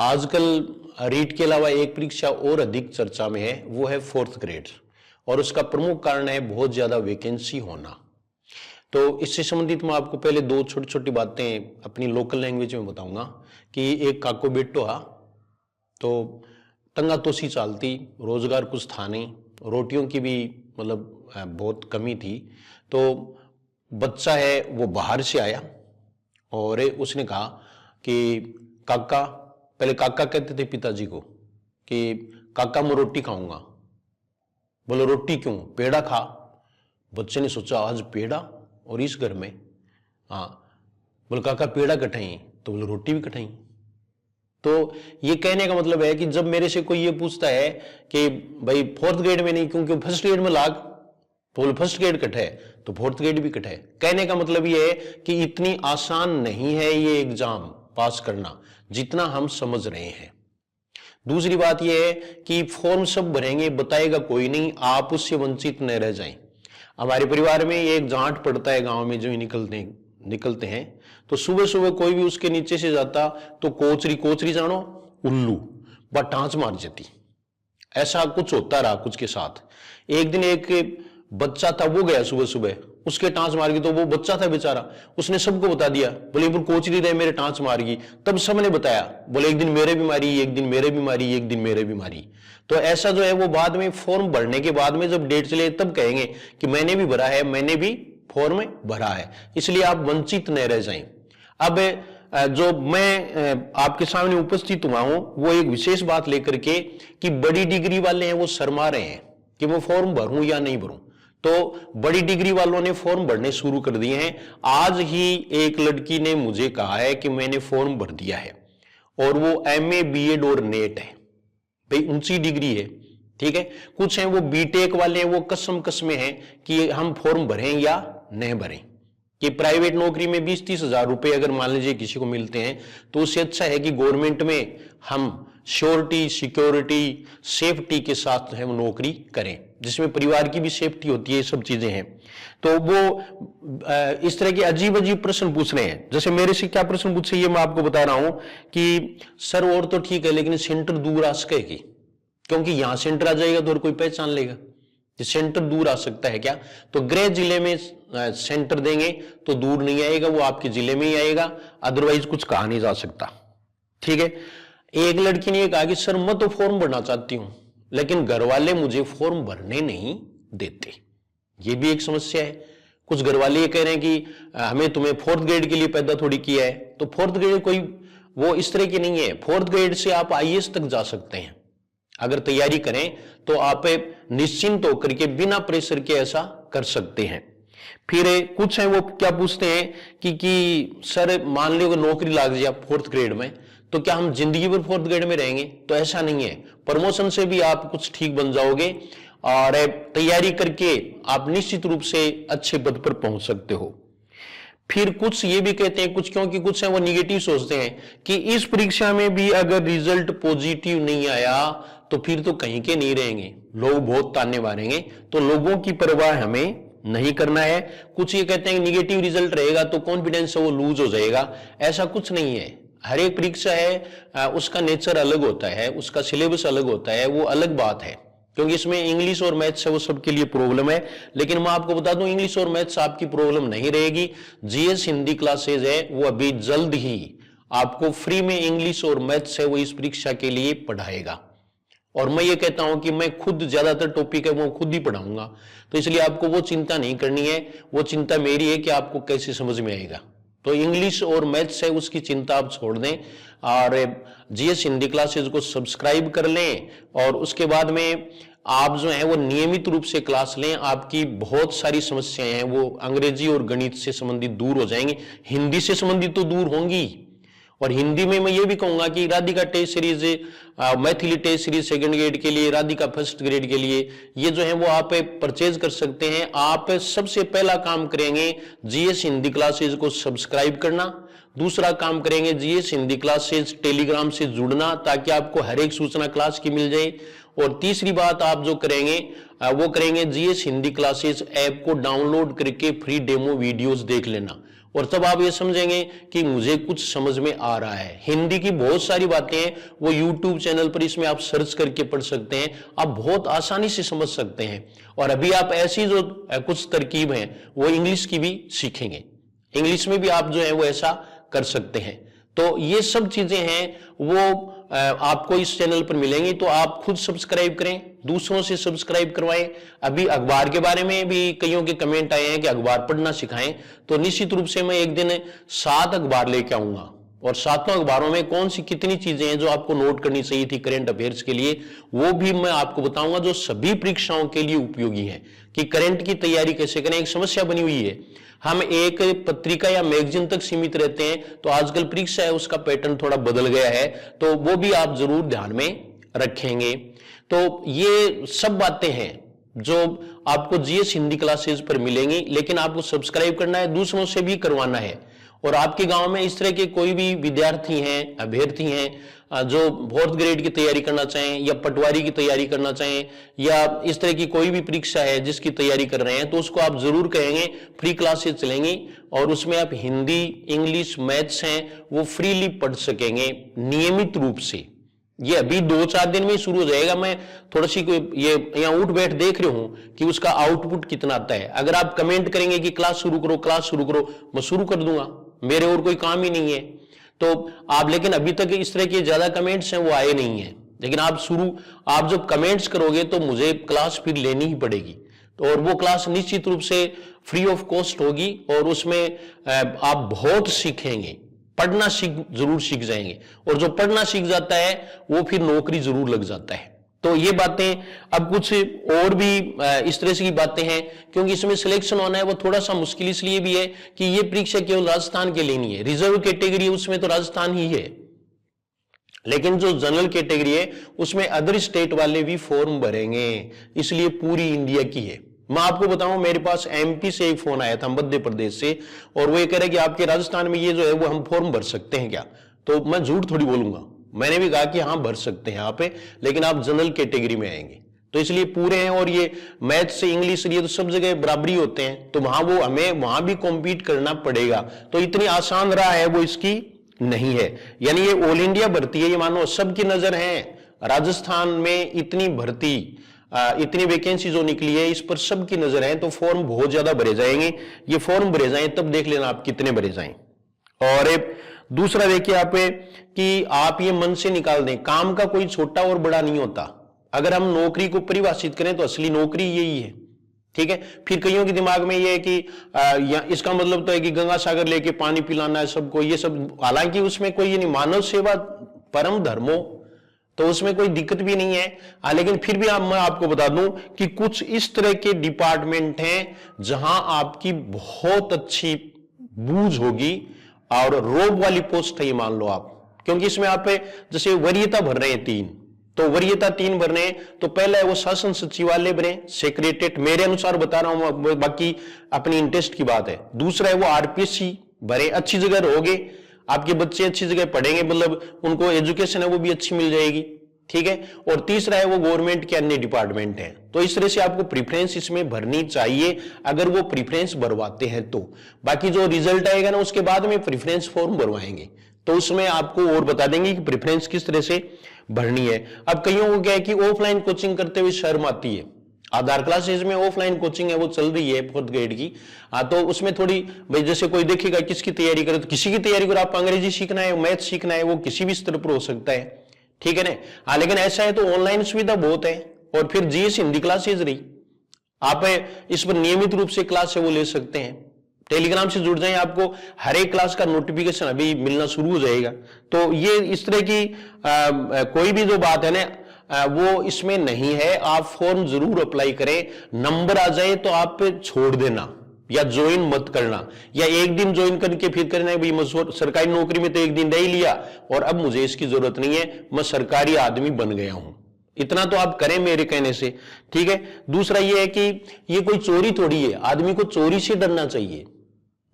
आजकल रीट के अलावा एक परीक्षा और अधिक चर्चा में है, वो है 4th ग्रेड, और उसका प्रमुख कारण है बहुत ज्यादा वैकेंसी होना। तो इससे संबंधित मैं आपको पहले दो छोटी छोटी बातें अपनी लोकल लैंग्वेज में बताऊंगा कि एक काको बेटो हा तो तंगा तोसी चालती, रोजगार कुछ था नहीं, रोटियों की भी मतलब बहुत कमी थी। तो बच्चा है वो बाहर से आया और उसने कहा कि काका, पहले काका कहते थे पिताजी को कि काका मैं रोटी खाऊंगा। बोले रोटी क्यों, पेड़ा खा। बच्चे ने सोचा आज पेड़ा और इस घर में, हाँ। बोले काका पेड़ा कटाई, तो बोले रोटी भी कटाई। तो ये कहने का मतलब है कि जब मेरे से कोई ये पूछता है कि भाई 4th ग्रेड में नहीं क्योंकि 1st ग्रेड में लाग, तो बोले 1st ग्रेड कट है तो 4th ग्रेड भी कट है। कहने का मतलब ये है कि इतनी आसान नहीं है ये एग्जाम पास करना जितना हम समझ रहे हैं। दूसरी बात यह है कि फॉर्म सब भरेंगे, बताएगा कोई नहीं, आप उससे वंचित न रह जाएं। हमारे परिवार में एक जांट पड़ता है गांव में, जो निकलते हैं तो सुबह सुबह कोई भी उसके नीचे से जाता तो कोचरी कोचरी जानो उल्लू बा टांच मार जाती। ऐसा कुछ होता रहा कुछ के साथ। एक दिन एक बच्चा था, वो गया सुबह सुबह, उसके टांच मार गई। तो वो बच्चा था बेचारा, उसने सबको बता दिया, बोले कोचरी रहे मेरे टांच मार गई। तब सबने बताया, बोले एक दिन मेरे भी मारी, एक दिन मेरे भी मारी, एक दिन मेरे भी मारी। तो ऐसा जो है वो बाद में फॉर्म भरने के बाद में जब डेट चले तब कहेंगे कि मैंने भी भरा है, मैंने भी फॉर्म भरा है। इसलिए आप वंचित न रह जाएं। अब जो मैं आपके सामने उपस्थित हुआ हूं वो एक विशेष बात लेकर के कि बड़ी डिग्री वाले हैं वो शर्मा रहे हैं कि मैं फॉर्म भरूं या नहीं भरूं। तो बड़ी डिग्री वालों ने फॉर्म भरने शुरू कर दिए हैं। आज ही एक लड़की ने मुझे कहा है कि मैंने फॉर्म भर दिया है और वो MA BEd और नेट है। भाई ऊंची डिग्री है, ठीक है। कुछ हैं वो बीटेक वाले हैं, वो कसम हैं कि हम फॉर्म भरें या नहीं भरें। कि प्राइवेट नौकरी में 20-30 हजार रुपए अगर मान लीजिए किसी को मिलते हैं तो उससे अच्छा है कि गवर्नमेंट में हम श्योरिटी, सिक्योरिटी, सेफ्टी के साथ हम नौकरी करें, जिसमें परिवार की भी सेफ्टी होती है। ये सब चीजें हैं। तो वो इस तरह के अजीब अजीब प्रश्न पूछ रहे हैं। जैसे मेरे से क्या प्रश्न पूछे ये मैं आपको बता रहा हूं कि सर और तो ठीक है लेकिन सेंटर दूर आ सकेगी, क्योंकि यहां सेंटर आ जाएगा तो और कोई पहचान लेगा कि सेंटर दूर आ सकता है क्या। तो गृह जिले में सेंटर देंगे तो दूर नहीं आएगा, वो आपके जिले में ही आएगा, अदरवाइज कुछ कहा नहीं जा सकता, ठीक है। एक लड़की ने कहा कि सर मैं तो फॉर्म भरना चाहती हूं लेकिन घर वाले मुझे फॉर्म भरने नहीं देते। ये भी एक समस्या है। कुछ घर वाले ये कह रहे हैं कि हमें तुम्हें 4th ग्रेड के लिए पैदा थोड़ी किया है। तो 4th ग्रेड कोई वो इस तरह की नहीं है। 4th ग्रेड से आप IAS तक जा सकते हैं अगर तैयारी करें तो आप निश्चिंत होकर के बिना प्रेशर के ऐसा कर सकते हैं। फिर कुछ है वो क्या पूछते हैं कि सर मान लो नौकरी लग जाए 4th ग्रेड में तो क्या हम जिंदगी भर 4th ग्रेड में रहेंगे। तो ऐसा नहीं है, प्रमोशन से भी आप कुछ ठीक बन जाओगे और तैयारी करके आप निश्चित रूप से अच्छे पद पर पहुंच सकते हो। फिर कुछ ये भी कहते हैं, कुछ क्योंकि कुछ है वो निगेटिव सोचते हैं कि इस परीक्षा में भी अगर रिजल्ट पॉजिटिव नहीं आया तो फिर तो कहीं के नहीं रहेंगे, लोग बहुत ताने मारेंगे। तो लोगों की परवाह हमें नहीं करना है। कुछ ये कहते हैं कि निगेटिव रिजल्ट रहेगा तो कॉन्फिडेंस वो लूज हो जाएगा। ऐसा कुछ नहीं है। हर एक परीक्षा है उसका नेचर अलग होता है, उसका सिलेबस अलग होता है, वो अलग बात है। क्योंकि इसमें इंग्लिश और मैथ्स है वो सबके लिए प्रॉब्लम है। लेकिन मैं आपको बता दूं इंग्लिश और मैथ्स आपकी प्रॉब्लम नहीं रहेगी। GS हिंदी क्लासेज है वो अभी जल्द ही आपको फ्री में इंग्लिश और मैथ्स है वो इस परीक्षा के लिए पढ़ाएगा। और मैं ये कहता हूं कि मैं खुद ज्यादातर टॉपिक है वो खुद ही पढ़ाऊंगा। तो इसलिए आपको वो चिंता नहीं करनी है, वो चिंता मेरी है कि आपको कैसे समझ में आएगा। तो इंग्लिश और मैथ्स है उसकी चिंता आप छोड़ दें और GS हिंदी क्लासेज को सब्सक्राइब कर लें और उसके बाद में आप जो है वो नियमित रूप से क्लास लें। आपकी बहुत सारी समस्याएं हैं वो अंग्रेजी और गणित से संबंधित दूर हो जाएंगी, हिंदी से संबंधित तो दूर होंगी। और हिंदी में मैं ये भी कहूंगा कि Radhika test series, Maithili test series 2nd grade के लिए, राधिका 1st ग्रेड के लिए ये जो है वो आप परचेज कर सकते हैं। आप सबसे पहला काम करेंगे GS हिंदी क्लासेज को सब्सक्राइब करना। दूसरा काम करेंगे GS हिंदी क्लासेज टेलीग्राम से जुड़ना ताकि आपको हर एक सूचना क्लास की मिल जाए। और तीसरी बात आप जो करेंगे वो करेंगे GS हिंदी क्लासेज ऐप को डाउनलोड करके फ्री डेमो वीडियोस देख लेना। और तब आप ये समझेंगे कि मुझे कुछ समझ में आ रहा है। हिंदी की बहुत सारी बातें हैं, वो यूट्यूब चैनल पर इसमें आप सर्च करके पढ़ सकते हैं, आप बहुत आसानी से समझ सकते हैं। और अभी आप ऐसी जो कुछ तरकीब हैं वो इंग्लिश की भी सीखेंगे, इंग्लिश में भी आप जो है वो ऐसा कर सकते हैं। तो ये सब चीजें हैं वो आपको इस चैनल पर मिलेंगी, तो आप खुद सब्सक्राइब करें, दूसरों से सब्सक्राइब करवाएं। अभी अखबार के बारे में भी कईयों के कमेंट आए हैं कि अखबार पढ़ना सिखाएं, तो निश्चित रूप से मैं एक दिन 7 अखबार लेके आऊंगा, और 7 अखबारों में कौन सी कितनी चीजें हैं जो आपको नोट करनी चाहिए थी करंट अफेयर्स के लिए, वो भी मैं आपको बताऊंगा, जो सभी परीक्षाओं के लिए उपयोगी है कि करंट की तैयारी कैसे करें। एक समस्या बनी हुई है, हम एक पत्रिका या मैगजीन तक सीमित रहते हैं, तो आजकल परीक्षा है उसका पैटर्न थोड़ा बदल गया है, तो वो भी आप जरूर ध्यान में रखेंगे। तो ये सब बातें हैं जो आपको जीएस हिंदी क्लासेस पर मिलेंगी, लेकिन आपको सब्सक्राइब करना है, दूसरों से भी करवाना है। और आपके गांव में इस तरह के कोई भी विद्यार्थी हैं, अभ्यर्थी हैं जो 4th ग्रेड की तैयारी करना चाहें या पटवारी की तैयारी करना चाहें या इस तरह की कोई भी परीक्षा है जिसकी तैयारी कर रहे हैं, तो उसको आप जरूर कहेंगे फ्री क्लासेस चलेंगी, और उसमें आप हिंदी, इंग्लिश, मैथ्स हैं वो फ्रीली पढ़ सकेंगे नियमित रूप से। ये अभी 2-4 दिन में ही शुरू हो जाएगा। मैं थोड़ी सी ये यहाँ उठ बैठ देख रही हूं कि उसका आउटपुट कितना आता है। अगर आप कमेंट करेंगे कि क्लास शुरू करो, क्लास शुरू करो, मैं शुरू कर दूंगा, मेरे और कोई काम ही नहीं है। तो आप, लेकिन अभी तक इस तरह के ज्यादा कमेंट्स हैं वो आए नहीं है, लेकिन आप जब कमेंट्स करोगे तो मुझे क्लास फिर लेनी ही पड़ेगी। तो और वो क्लास निश्चित रूप से फ्री ऑफ कॉस्ट होगी, और उसमें आप बहुत सीखेंगे, पढ़ना जरूर सीख जाएंगे, और जो पढ़ना सीख जाता है वो फिर नौकरी जरूर लग जाता है। तो ये बातें, अब कुछ और भी इस तरह से की बातें हैं, क्योंकि इसमें सिलेक्शन होना है वो थोड़ा सा मुश्किल इसलिए भी है कि ये परीक्षा केवल राजस्थान के लिए नहीं है। रिजर्व कैटेगरी है उसमें तो राजस्थान ही है, लेकिन जो जनरल कैटेगरी है उसमें अदर स्टेट वाले भी फॉर्म भरेंगे, इसलिए पूरी इंडिया की है। मैं आपको बताऊं, मेरे पास एमपी से एक फोन आया था, मध्य प्रदेश से, और वो ये कह रहे कि आपके राजस्थान में ये जो है वो हम फॉर्म भर सकते हैं क्या। तो मैं झूठ थोड़ी बोलूंगा, मैंने भी कहा कि हाँ भर सकते हैं यहाँ पे, लेकिन आप जनरल कैटेगरी में आएंगे, तो इसलिए पूरे हैं। और ये मैथ से इंग्लिश ये तो सब जगह बराबरी होते हैं, तो वहां वो हमें वहां भी कॉम्पीट करना पड़ेगा। तो इतनी आसान रहा है वो इसकी नहीं है, यानी ये ऑल इंडिया भर्ती है, ये मानो सबकी नजर है। राजस्थान में इतनी भर्ती, इतनी वैकेंसी जो निकली है, इस पर सबकी नजर है, तो फॉर्म बहुत ज्यादा भरे जाएंगे। ये फॉर्म भरे जाएं तब देख लेना आप कितने भरे जाएं। और दूसरा देखिए आप कि आप ये मन से निकाल दें, काम का कोई छोटा और बड़ा नहीं होता। अगर हम नौकरी को परिभाषित करें तो असली नौकरी यही है, ठीक है। फिर कईयों के दिमाग में ये है कि इसका मतलब तो है कि गंगा सागर लेके पानी पिलाना है सबको, ये सब, हालांकि उसमें कोई ये नहीं, मानव सेवा परम धर्मो, तो उसमें कोई दिक्कत भी नहीं है। लेकिन फिर भी मैं आपको बता दूं कि कुछ इस तरह के डिपार्टमेंट हैं जहां आपकी बहुत अच्छी बूझ होगी, और रोब वाली पोस्ट है ये मान लो आप, क्योंकि इसमें आप जैसे वरीयता भर रहे हैं 3, तो वरीयता 3 भरने हैं, तो पहला है वो शासन सचिवालय बने, सेक्रेटेरिएट, मेरे अनुसार बता रहा हूं, बाकी अपनी इंटरेस्ट की बात है। दूसरा है वो आरपीएससी भरे, अच्छी जगह रहोगे, आपके बच्चे अच्छी जगह पढ़ेंगे, मतलब उनको एजुकेशन है वो भी अच्छी मिल जाएगी, ठीक है। और तीसरा है वो गवर्नमेंट के अन्य डिपार्टमेंट हैं। तो इस तरह से आपको प्रीफरेंस इसमें भरनी चाहिए, अगर वो प्रीफरेंस भरवाते हैं तो। बाकी जो रिजल्ट आएगा ना उसके बाद में प्रीफरेंस फॉर्म भरवाएंगे, तो उसमें आपको और बता देंगे कि प्रीफरेंस किस तरह से भरनी है। अब कईयों को क्या है कि ऑफलाइन कोचिंग करते हुए शर्म आती है। आधार क्लासेज में ऑफलाइन कोचिंग है वो चल रही है 4th ग्रेड की, तो उसमें थोड़ी भाई जैसे कोई देखेगा किसकी तैयारी करे, तो किसी की तैयारी करो, आप अंग्रेजी सीखना है, मैथ सीखना है, वो किसी भी स्तर पर हो सकता है, ठीक है ना। लेकिन ऐसा है तो ऑनलाइन सुविधा बहुत है, और फिर जीएस हिंदी क्लासेज रही, आप इस पर नियमित रूप से क्लास है वो ले सकते हैं। टेलीग्राम से जुड़ जाएं, आपको हर एक क्लास का नोटिफिकेशन अभी मिलना शुरू हो जाएगा। तो ये इस तरह की कोई भी जो बात है ना वो इसमें नहीं है। आप फॉर्म जरूर अप्लाई करें, नंबर आ जाए तो आप छोड़ देना या ज्वाइन मत करना, या एक दिन ज्वाइन करके फिर करना भाई मैं सरकारी नौकरी में तो एक दिन रह लिया और अब मुझे इसकी जरूरत नहीं है, मैं सरकारी आदमी बन गया हूं, इतना तो आप करें मेरे कहने से, ठीक है। दूसरा ये है कि ये कोई चोरी थोड़ी है, आदमी को चोरी से डरना चाहिए,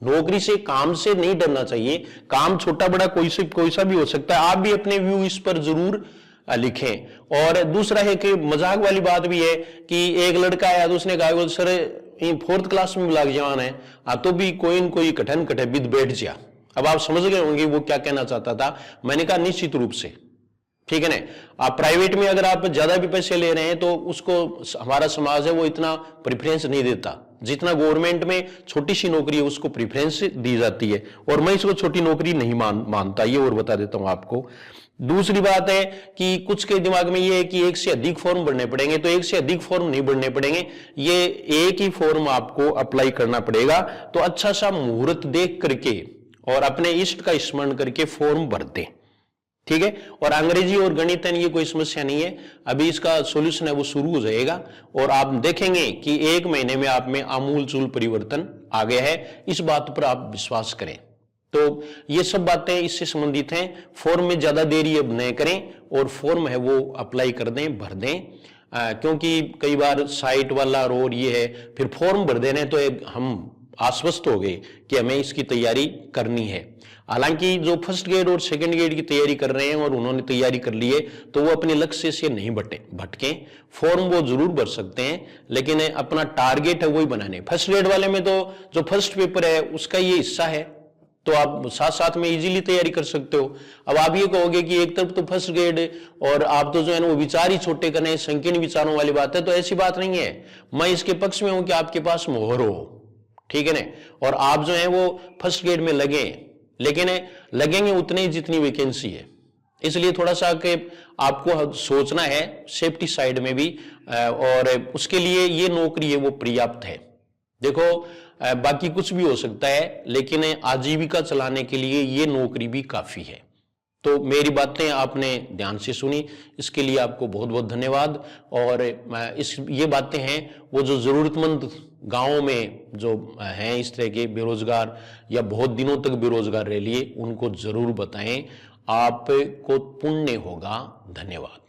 नौकरी से, काम से नहीं डरना चाहिए। काम छोटा बड़ा कोई सा भी हो सकता है। आप भी अपने व्यू इस पर जरूर लिखें। और दूसरा है कि मजाक वाली बात भी है कि एक लड़का आया तो उसने कहा सर फोर्थ क्लास में भी लाग जवान है तो भी कोई न कोई कठिन कठे विद बैठ जा। अब आप समझ गए होंगे वो क्या कहना चाहता था। मैंने कहा निश्चित रूप से, ठीक है ना। आप प्राइवेट में अगर आप ज्यादा भी पैसे ले रहे हैं तो उसको हमारा समाज है वो इतना प्रेफरेंस नहीं देता जितना गवर्नमेंट में छोटी सी नौकरी है उसको प्रेफरेंस दी जाती है। और मैं इसको छोटी नौकरी नहीं मानता, ये और बता देता हूं आपको। दूसरी बात है कि कुछ के दिमाग में ये है कि एक से अधिक फॉर्म भरने पड़ेंगे, तो एक से अधिक फॉर्म नहीं भरने पड़ेंगे, ये एक ही फॉर्म आपको अप्लाई करना पड़ेगा। तो अच्छा सा मुहूर्त देख करके और अपने इष्ट का स्मरण करके फॉर्म भर दें, ठीक है। और अंग्रेजी और गणित ये कोई समस्या नहीं है, अभी इसका सॉल्यूशन है वो शुरू हो जाएगा और आप देखेंगे कि 1 महीने में आप में आमूलचूल परिवर्तन आ गया है। इस बात पर आप विश्वास करें। तो ये सब बातें इससे संबंधित हैं। फॉर्म में ज्यादा देरी अब न करें और फॉर्म है वो अप्लाई कर दें, भर दें, क्योंकि कई बार साइट वाला और ये है, फिर फॉर्म भर देने तो हम आश्वस्त हो गए कि हमें इसकी तैयारी करनी है। हालांकि जो फर्स्ट ग्रेड और सेकंड ग्रेड की तैयारी कर रहे हैं और उन्होंने तैयारी कर ली है तो वो अपने लक्ष्य से नहीं भटके, फॉर्म वो जरूर भर सकते हैं, लेकिन अपना टारगेट है वही बनाने। फर्स्ट ग्रेड वाले में तो जो फर्स्ट पेपर है उसका ये हिस्सा है, तो आप साथ साथ में इजीली तैयारी कर सकते हो। अब आप ये कहोगे कि एक तरफ तो फर्स्ट ग्रेड और आप तो जो है ना वो विचार ही छोटे करने, संकीर्ण विचारों वाली बात है, तो ऐसी बात नहीं है। मैं इसके पक्ष में हूं कि आपके पास मोहर हो, ठीक है ना, और आप जो है वो फर्स्ट ग्रेड में लगे, लेकिन लगेंगे उतने ही जितनी वैकेंसी है। इसलिए थोड़ा सा कि आपको सोचना है सेफ्टी साइड में भी, और उसके लिए ये नौकरी है वो पर्याप्त है। देखो बाकी कुछ भी हो सकता है, लेकिन आजीविका चलाने के लिए ये नौकरी भी काफी है। तो मेरी बातें आपने ध्यान से सुनी, इसके लिए आपको बहुत बहुत धन्यवाद। और ये बातें हैं वो जो जरूरतमंद गांवों में जो हैं इस तरह के बेरोजगार या बहुत दिनों तक बेरोजगार रह लिए, उनको जरूर बताएं, आपको पुण्य होगा। धन्यवाद।